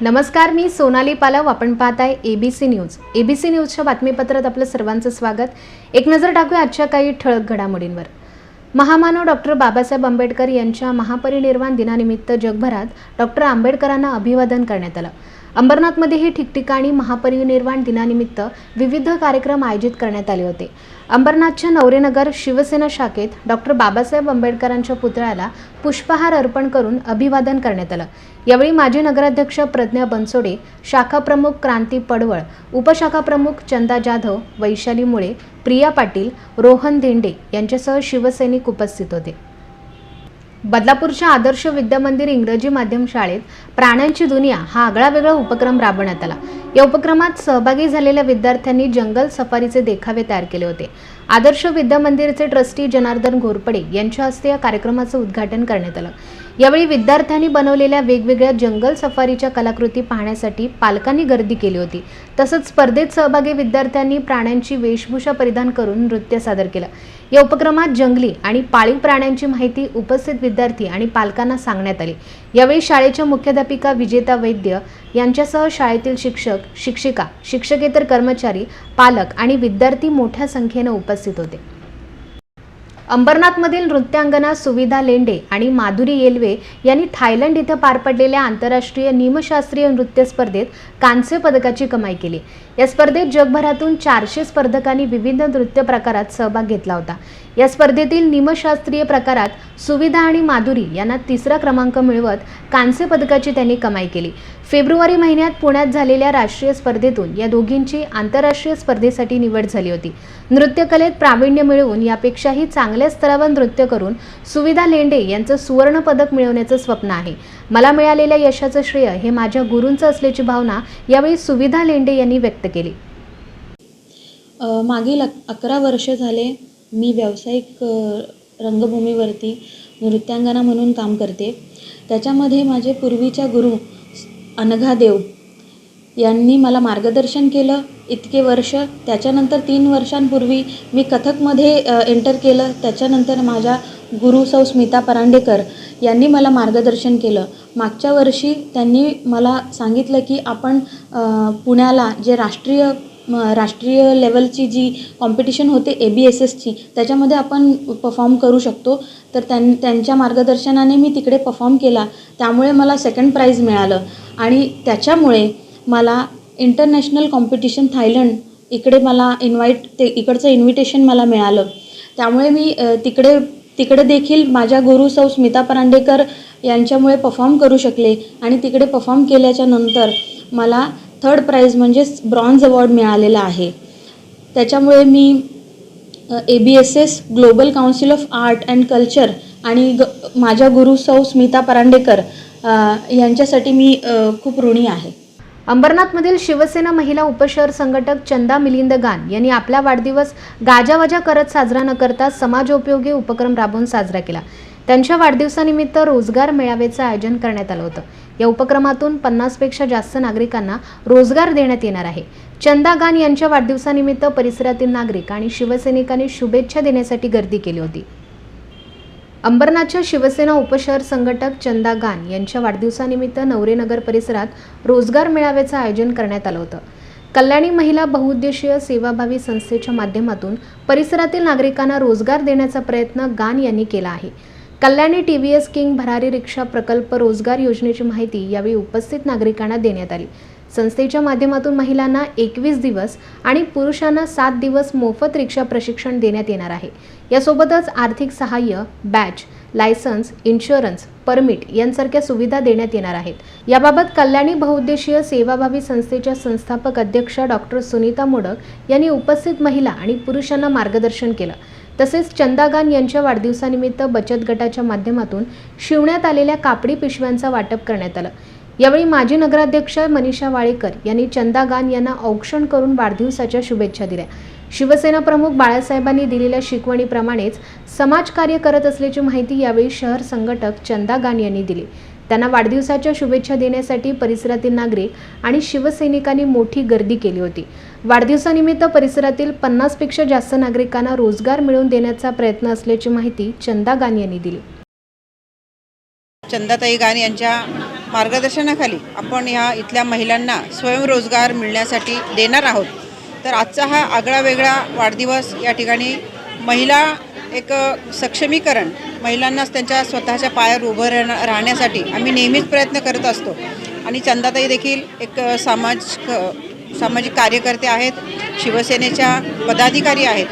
नमस्कार, मी सोनाली पालव. आपण पाहताय एबीसी न्यूज. एबीसी न्यूजच्या बातमीपत्रात आपलं सर्वांचं स्वागत. एक नजर टाकूया आजच्या काही ठळक घडामोडींवर. महामानव डॉक्टर बाबासाहेब आंबेडकर यांच्या महापरिनिर्वाण दिनानिमित्त जगभरात डॉक्टर आंबेडकरांना अभिवादन करण्यात आलं. अंबरनाथमध्येही ठिकठिकाणी महापरिनिर्वाण दिनानिमित्त विविध कार्यक्रम आयोजित करण्यात आले होते. अंबरनाथच्या नवरेनगर शिवसेना शाखेत डॉक्टर बाबासाहेब आंबेडकरांच्या पुतळ्याला पुष्पहार अर्पण करून अभिवादन करण्यात आलं. यावेळी माजी नगराध्यक्ष प्रज्ञा बनसोडे, शाखा प्रमुख क्रांती पडवळ, उपशाखा प्रमुख चंदा जाधव, वैशाली मुळे, प्रिया पाटील, रोहन धेंडे यांच्यासह शिवसैनिक उपस्थित होते. बदलापूरच्या आदर्श विद्यामंदिर इंग्रजी माध्यम शाळेत प्राण्यांची दुनिया हा आगळावेगळा उपक्रम राबवण्यात आला. या उपक्रमात सहभागी झालेल्या विद्यार्थ्यांनी जंगल सफारीचे देखावे तयार केले होते. आदर्श विद्यामंदिरचे ट्रस्टी जनार्दन घोरपडे यांच्या हस्ते या कार्यक्रमाचं उद्घाटन करण्यात आलं. यावेळी विद्यार्थ्यांनी बनवलेल्या वेगवेगळ्या जंगल सफारीच्या कलाकृती पाहण्यासाठी पालकांनी गर्दी केली होती. तसंच स्पर्धेत सहभागी विद्यार्थ्यांनी प्राण्यांची वेशभूषा परिधान करून नृत्य सादर केलं. या उपक्रमात जंगली आणि पाळीव प्राण्यांची माहिती उपस्थित विद्यार्थी आणि पालकांना सांगण्यात आली. यावेळी शाळेच्या मुख्याध्यापिका विजेता वैद्य यांच्यासह शाळेतील शिक्षक, शिक्षिका, शिक्षकेतर कर्मचारी, पालक आणि विद्यार्थी मोठ्या संख्येने उपस्थित होते. अंबरनाथमधील नृत्यांगना सुविधा लेंडे आणि माधुरी येलवे यांनी थायलंड इथं पार पडलेल्या आंतरराष्ट्रीय निमशास्त्रीय नृत्य स्पर्धेत कांस्य पदकाची कमाई केली. या स्पर्धेत जगभरातून 400 स्पर्धकांनी विविध नृत्य प्रकारात सहभाग घेतला होता. या स्पर्धेतील निमशास्त्रीय प्रकारात सुविधा आणि माधुरी यांना तिसरा क्रमांक मिळवत कांस्य पदकाची त्यांनी कमाई केली. फेब्रुवारी महिन्यात पुण्यात झालेल्या राष्ट्रीय स्पर्धेतून या दोघींची आंतरराष्ट्रीय स्पर्धेसाठी निवड झाली होती. नृत्यकलेत प्रावीण्य मिळवून यापेक्षाही चांगल्या स्तरावर नृत्य करून सुविधा लेंडे यांचं सुवर्ण पदक मिळवण्याचं स्वप्न आहे. मला मिळालेल्या यशाचं श्रेय हे माझ्या गुरूंचं असल्याची भावना यावेळी सुविधा लेंडे यांनी व्यक्त केली. मागील 11 वर्ष झाले मी व्यावसायिक रंगभूमीवरती नृत्यांगना म्हणून काम करते. त्याच्यामध्ये माझे पूर्वीच्या गुरु अनघा देव यांनी मला मार्गदर्शन केलं इतके वर्ष. त्याच्यानंतर 3 वर्षांपूर्वी मी कथकमध्ये एंटर केलं. त्याच्यानंतर माझ्या गुरु सौ स्मिता परांडेकर यांनी मला मार्गदर्शन केलं. मागच्या वर्षी त्यांनी मला सांगितलं की आपण पुण्याला जे राष्ट्रीय लेवलची जी कॉम्पिटिशन होते ABSSची, त्याच्यामध्ये आपण परफॉर्म करू शकतो. तर त्यांच्या मार्गदर्शनाने मी तिकडे परफॉर्म केला. त्यामुळे मला 2nd प्राइज मिळालं आणि त्याच्यामुळे मला इंटरनॅशनल कॉम्पिटिशन थायलंड इकडे मला इकडचं इन्व्हिटेशन मला मिळालं. त्यामुळे मी तिकडे देखील माझ्या गुरु सौ स्मिता परांडेकर यांच्यामुळे परफॉर्म करू शकले आणि तिकडे परफॉर्म केल्याच्या नंतर मला 3rd प्राइज म्हणजेच ब्रॉन्झ अवॉर्ड मिळालेला आहे. त्याच्यामुळे मी ABSS global council of art and culture आणि माझ्या गुरु सौ स्मिता परांडेकर यांच्यासाठी मी खूप ऋणी आहे. अंबरनाथमधील शिवसेना महिला उपशहर संघटक चंदा मिलिंद गान यांनी आपला वाढदिवस गाजावाजा करत साजरा न करता समाजोपयोगी उपक्रम राबवून साजरा केला. त्यांच्या वाढदिवसानिमित्त रोजगार मेळाव्याचं आयोजन करण्यात आलं होतं. या उपक्रमातून 50 पेक्षा जास्त नागरिकांना रोजगार देण्यात येणार आहे. चंदा गान यांच्या वाढदिवसानिमित्त परिसरातील नागरिक आणि शिवसैनिकांनी शुभेच्छा देण्यासाठी गर्दी केली होती. अंबरनाथच्या शिवसेना उपशहर संघटक चंदा गान यांच्या वाढदिवसानिमित्त नवरेनगर परिसरात रोजगार मेळाव्याचं आयोजन करण्यात आलं होतं. कल्याणी महिला बहुउद्देशीय सेवाभावी संस्थेच्या माध्यमातून परिसरातील नागरिकांना रोजगार देण्याचा प्रयत्न गान यांनी केला आहे. कल्याणी TVS किंग भरारी रिक्षा प्रकल्प रोजगार योजनेची माहिती यावेळी उपस्थित नागरिकांना देण्यात आली. संस्थेच्या माध्यमातून महिलांना 21 दिवस आणि पुरुषांना 7 दिवस मोफत रिक्षा प्रशिक्षण देण्यात येणार आहे. यासोबतच आर्थिक सहाय्य, बॅच, लायसन्स, इन्शुरन्स, परमिट यांसारख्या सुविधा देण्यात येणार आहेत. याबाबत कल्याणी बहुउद्देशीय सेवाभावी संस्थेच्या संस्थापक अध्यक्षा डॉक्टर सुनीता मोडक यांनी उपस्थित महिला आणि पुरुषांना मार्गदर्शन केलं. तसेच चंदा गान यांच्या वाढदिवसानिमित्त बचत गटाच्या माध्यमातून शिवण्यात आलेल्या कापडी पिशव्यांचं वाटप करण्यात आलं. यावेळी माजी नगराध्यक्ष मनीषा वाळेकर यांनी चंदा गान यांना औक्षण करून वाढदिवसाच्या शुभेच्छा दिल्या. शिवसेना प्रमुख बाळासाहेबांनी दिलेल्या शिकवणीप्रमाणेच समाजकार्य करत असल्याची माहिती यावेळी शहर संघटक चंदा गान यांनी दिली. त्यांना वाढदिवसाच्या शुभेच्छा देण्यासाठी परिसरातील नागरिक आणि शिवसैनिकांनी मोठी गर्दी केली होती. वाढदिवसानिमित्त परिसरातील 50 पेक्षा जास्त नागरिकांना रोजगार मिळवून देण्याचा प्रयत्न असल्याची माहिती चंदा गान यांनी दिली. चंदाताई गान यांच्या मार्गदर्शनाखाली आपण ह्या इथल्या महिलांना स्वयंरोजगार मिळण्यासाठी देणार आहोत. तर आजचा हा आगळा वेगळा वाढदिवस या ठिकाणी महिला एक सक्षमीकरण, महिलांनाच त्यांच्या स्वतःच्या पायावर उभं राहण्यासाठी आम्ही नेहमीच प्रयत्न करत असतो. आणि चंदाताई देखील एक सामाजिक कार्यकर्ते आहेत, शिवसेनेच्या पदाधिकारी आहेत.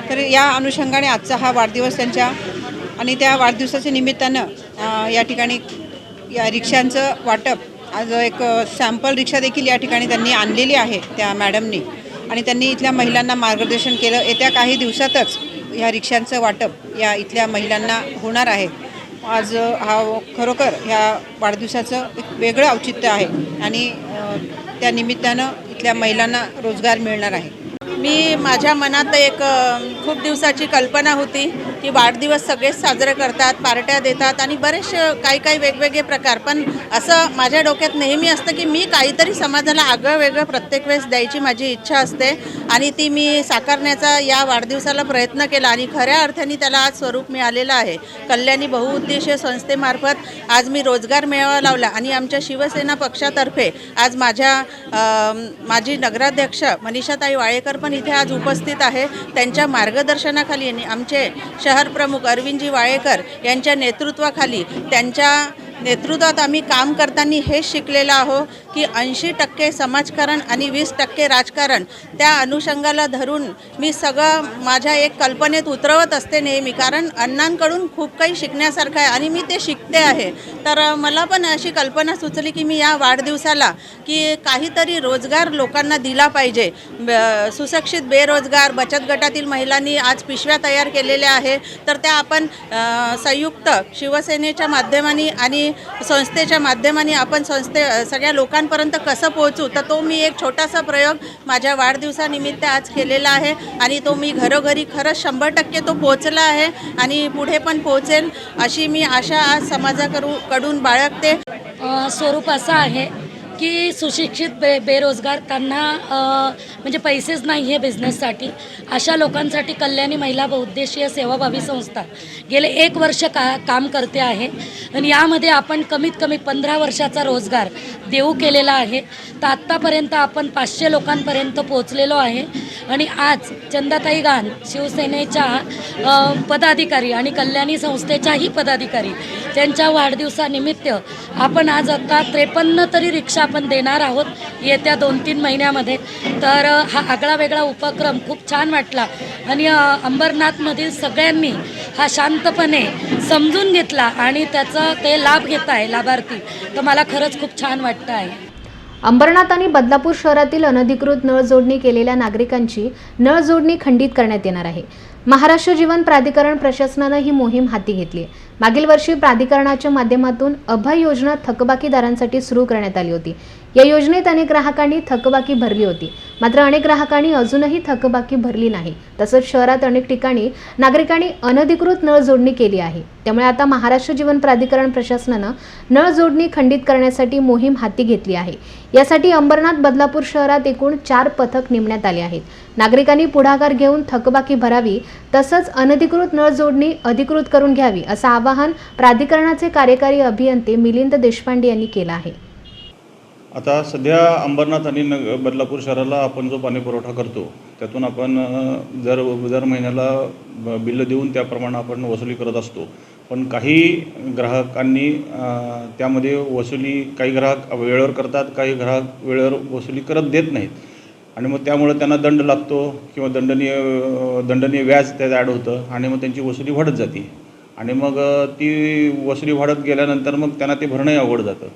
तर या अनुषंगाने आजचा हा वाढदिवस त्यांच्या आणि त्या वाढदिवसाच्या निमित्तानं या ठिकाणी या रिक्षांचं वाटप, आज एक सॅम्पल रिक्षा देखील या ठिकाणी त्यांनी आणलेली आहे त्या मॅडमनी, आणि त्यांनी इथल्या महिलांना मार्गदर्शन केलं. येत्या काही दिवसातच ह्या रिक्षांचं वाटप या इथल्या महिलांना होणार आहे. आज हा खरोखर ह्या वाढदिवसाचं एक वेगळं औचित्य आहे आणि त्या निमित्तानं इथल्या महिलांना रोजगार मिळणार आहे. माझ्या मनात एक खूप दिवसाची कल्पना होती की वाढदिवस सगळेच साजरे करतात, पार्ट्या देतात आणि बरेचसे काही वेगवेगळे प्रकार. पण असं माझ्या डोक्यात नेहमी असतं की मी काहीतरी समाजाला आगळं वेगळं प्रत्येक वेळेस द्यायची माझी इच्छा असते आणि ती मी साकारण्याचा या वाढदिवसाला प्रयत्न केला आणि खऱ्या अर्थाने त्याला आज स्वरूप मिळालेलं आहे. कल्याणी बहुउद्देशीय संस्थेमार्फत आज मी रोजगार मेळावा लावला आणि आमच्या शिवसेना पक्षातर्फे आज माझी नगराध्यक्ष मनीषाताई वाळेकर पण इथे आज उपस्थित आहे. त्यांच्या मार्गदर्शनाखाली आणि आमचे शहर प्रमुख अरविंदजी वाळेकर यांच्या नेतृत्वाखाली, त्यांच्या नेतृत्वात आम्ही काम करताना हेच शिकलेलं आहो की 80% समाजकारण आणि 20% राजकारण. त्या अनुषंगाला धरून मी सगळं माझ्या एक कल्पनेत उतरवत असते नेहमी, कारण अण्णांकडून खूप काही शिकण्यासारखं आहे आणि मी ते शिकते आहे. तर मला पण अशी कल्पना सुचली की मी या वाढदिवसाला की काहीतरी रोजगार लोकांना दिला पाहिजे. सुशिक्षित बेरोजगार बचत गटातील महिलांनी आज पिशव्या तयार केलेल्या आहे, तर त्या आपण संयुक्त शिवसेनेच्या माध्यमाने आणि संस्थेच्या माध्यमाने आपण सगळ्या लोकांपर्यंत कसं पोहोचू, तर तो मी एक छोटासा प्रयोग माझ्या वाढदिवसानिमित्त आज केलेला आहे आणि तो मी घरोघरी खरंच 100% तो पोहोचला आहे आणि पुढे पण पोहोचेल अशी मी आशा आज समाजाकडून बाळगते. स्वरूप असं आहे की सुशिक्षित बेरोजगार त्यांना म्हणजे पैसेच नाही आहे बिझनेससाठी, अशा लोकांसाठी कल्याणी महिला बहुउद्देशीय सेवाभावी संस्था गेले 1 वर्ष काम करते आहे आणि यामध्ये आपण कमीत कमी 15 वर्षाचा रोजगार देऊ केलेला आहे. तर आत्तापर्यंत आपण 500 लोकांपर्यंत पोहोचलेलो आहे आणि आज चंदाताई गान शिवसेनेच्या पदाधिकारी आणि कल्याणी संस्थेच्याही पदाधिकारी त्यांच्या वाढदिवसानिमित्त आपण आज आता 53 तरी रिक्षा आपण देणार आहोत येत्या 2-3 महिन्यामध्ये. तर हा आगळा वेगळा उपक्रम खूप छान वाटला आणि अंबरनाथमधील सगळ्यांनी हा शांतपणे समजून घेतला आणि त्याचा ते लाभ घेत आहे लाभार्थी. तर मला खरंच खूप छान वाटतं आहे. अंबरनाथ आणि बदलापूर शहरातील अनधिकृत नळ जोडणी केलेल्या नागरिकांची नळ जोडणी खंडित करण्यात येणार आहे. महाराष्ट्र जीवन प्राधिकरण प्रशासनानं ही मोहीम हाती घेतली आहे. मागील वर्षी प्राधिकरणाच्या माध्यमातून अभय योजना थकबाकीदारांसाठी सुरू करण्यात आली होती. या योजनेत अनेक ग्राहकांनी थकबाकी भरली होती, मात्र अनेक ग्राहकांनी अजूनही थकबाकी भरली नाही. तसंच शहरात अनेक ठिकाणी नागरिकांनी अनधिकृत नळ जोडणी केली आहे. त्यामुळे आता महाराष्ट्र जीवन प्राधिकरण प्रशासनानं नळ जोडणी खंडित करण्यासाठी मोहीम हाती घेतली आहे. यासाठी अंबरनाथ बदलापूर शहरात एकूण 4 पथक नेमण्यात आले आहेत. नागरिकांनी पुढाकार घेऊन थकबाकी भरावी, तसंच अनधिकृत नळ जोडणी अधिकृत करून घ्यावी, असं आवाहन प्राधिकरणाचे कार्यकारी अभियंते मिलिंद देशपांडे यांनी केलं आहे. आता सध्या अंबरनाथ आणि बदलापूर शहराला आपण जो पाणी पुरवठा करतो त्यातून आपण दर महिन्याला बिल देऊन त्याप्रमाणे आपण वसुली करत असतो. पण काही ग्राहकांनी त्यामध्ये वसुली, काही ग्राहक वेळेवर करतात, काही ग्राहक वेळेवर वसुली करत देत नाहीत आणि मग त्यामुळे त्यांना दंड लागतो किंवा दंडनीय व्याज त्यात ॲड होतं आणि मग त्यांची वसुली वाढत जाते आणि मग ती वसुली वाढत गेल्यानंतर मग त्यांना ते भरणंही अवघड जातं.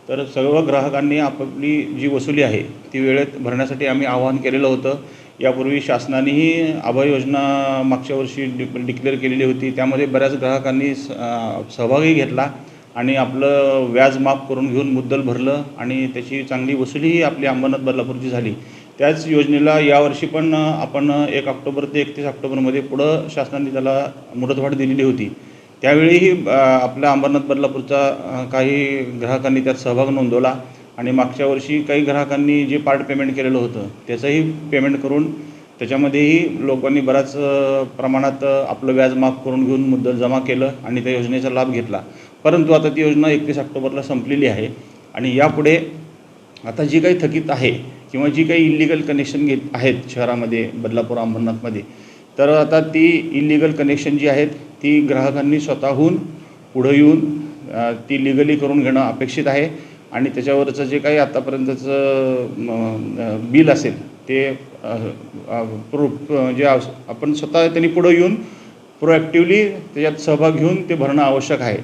तर सर्व ग्राहकांनी आपापली जी वसुली आहे ती वेळेत भरण्यासाठी आम्ही आवाहन केलेलं होतं. यापूर्वी शासनानेही अभय योजना मागच्या वर्षी डिक्लेअर केलेली होती. त्यामध्ये बऱ्याच ग्राहकांनी सहभागही घेतला आणि आपलं व्याज माफ करून घेऊन मुद्दल भरलं आणि त्याची चांगली वसुलीही आपली अंबरनाथ बदलापूरची झाली. त्याच योजनेला यावर्षी पण आपण 1 ऑक्टोबर ते 31 ऑक्टोबरमध्ये पुढं शासनाने त्याला मुदतवाढ दिलेली होती. त्यावेळीही आपल्या अंबरनाथ बदलापूरचा काही ग्राहकांनी त्यात सहभाग नोंदवला आणि मागच्या वर्षी काही ग्राहकांनी जे पार्ट पेमेंट केलेलं होतं त्याचंही पेमेंट करून त्याच्यामध्येही लोकांनी बऱ्याच प्रमाणात आपलं व्याज माफ करून घेऊन मुद्दल जमा केलं आणि त्या योजनेचा लाभ घेतला. परंतु आता ती योजना 31 ऑक्टोबरला संपलेली आहे आणि यापुढे आता जी काही थकीत आहे किंवा जी काही इल्लिगल कनेक्शन आहेत शहरामध्ये बदलापूर अंबरनाथमध्ये, तर आता ती इल्लिगल कनेक्शन जी आहेत ती ग्राहकांनी स्वतःहून पुढं येऊन ती लिगली करून घेणं अपेक्षित आहे. आणि त्याच्यावरचं जे काही आतापर्यंतचं बिल असेल ते प्रूफ जे आपण स्वतः त्यांनी पुढं येऊन प्रोॲक्टिवली त्याच्यात सहभाग घेऊन ते भरणं आवश्यक आहे,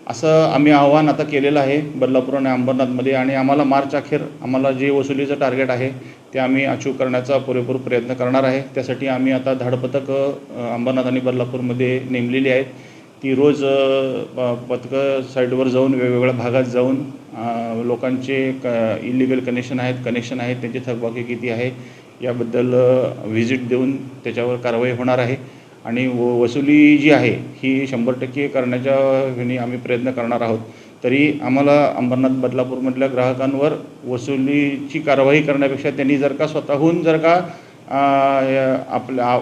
असं आम्ही आव्हान आता केलेलं आहे बदलापूर आणि अंबरनाथमध्ये. आणि आम्हाला मार्च अखेर आम्हाला जे वसुलीचं टार्गेट आहे ते आम्ही अचीव करण्याचा पुरेपूर प्रयत्न करणार आहे. त्यासाठी आम्ही आता धाडपथकं अंबरनाथ आणि बदलापूरमध्ये नेमलेली आहेत. ती रोज पथकं साईडवर जाऊन वेगवेगळ्या भागात जाऊन लोकांचे इल्लिगल कनेक्शन आहेत त्यांची थकबाकी किती आहे याबद्दल व्हिजिट देऊन त्याच्यावर कारवाई होणार आहे. आणि वसुली जी आहे ही 100% करण्याच्या ह्याने आम्ही प्रयत्न करणार आहोत. तरी आम्हाला अंबरनाथ बदलापूरमधल्या ग्राहकांवर वसुलीची कारवाई करण्यापेक्षा त्यांनी जर का स्वतःहून जर का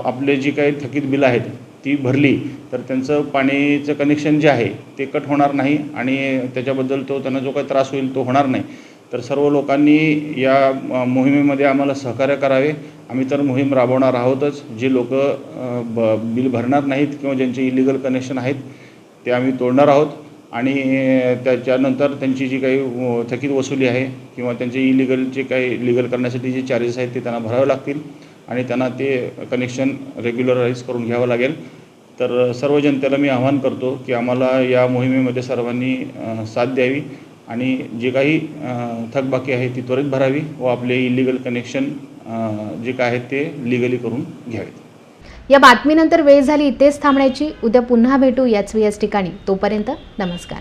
आपले जी काही थकीत बिलं आहेत ती भरली तर त्यांचं पाणीचं कनेक्शन जे आहे ते कट होणार नाही आणि त्याच्याबद्दल त्यांना जो काही त्रास होईल तो होणार नाही. तर सर्व लोकांनी या मोहिमेमध्ये आम्हाला सहकार्य करावे. आम्ही तर मोहीम राबवणार आहोतच. जे लोक बिल भरणार नाहीत किंवा ज्यांचे इलिगल कनेक्शन आहेत ते आम्ही तोडणार आहोत आणि त्याच्यानंतर त्यांची जी काही थकीत वसुली आहे किंवा त्यांचे इलिगलचे काही लिगल करण्यासाठी जे चार्जेस आहेत ते त्यांना भरावे लागतील आणि त्यांना ते कनेक्शन रेग्युलराईज करून घ्यावं लागेल. तर सर्व जनतेला मी आवाहन करतो की आम्हाला या मोहिमेमध्ये सर्वांनी साथ द्यावी आणि जे काही थकबाकी आहे ती त्वरित भरावी व आपले इलिगल कनेक्शन जे काय आहेत ते लिगली करून घ्यावेत. या बातमीनंतर वेळ झाली इथेच थांबण्याची. उद्या पुन्हा भेटू याच ठिकाणी. तोपर्यंत नमस्कार.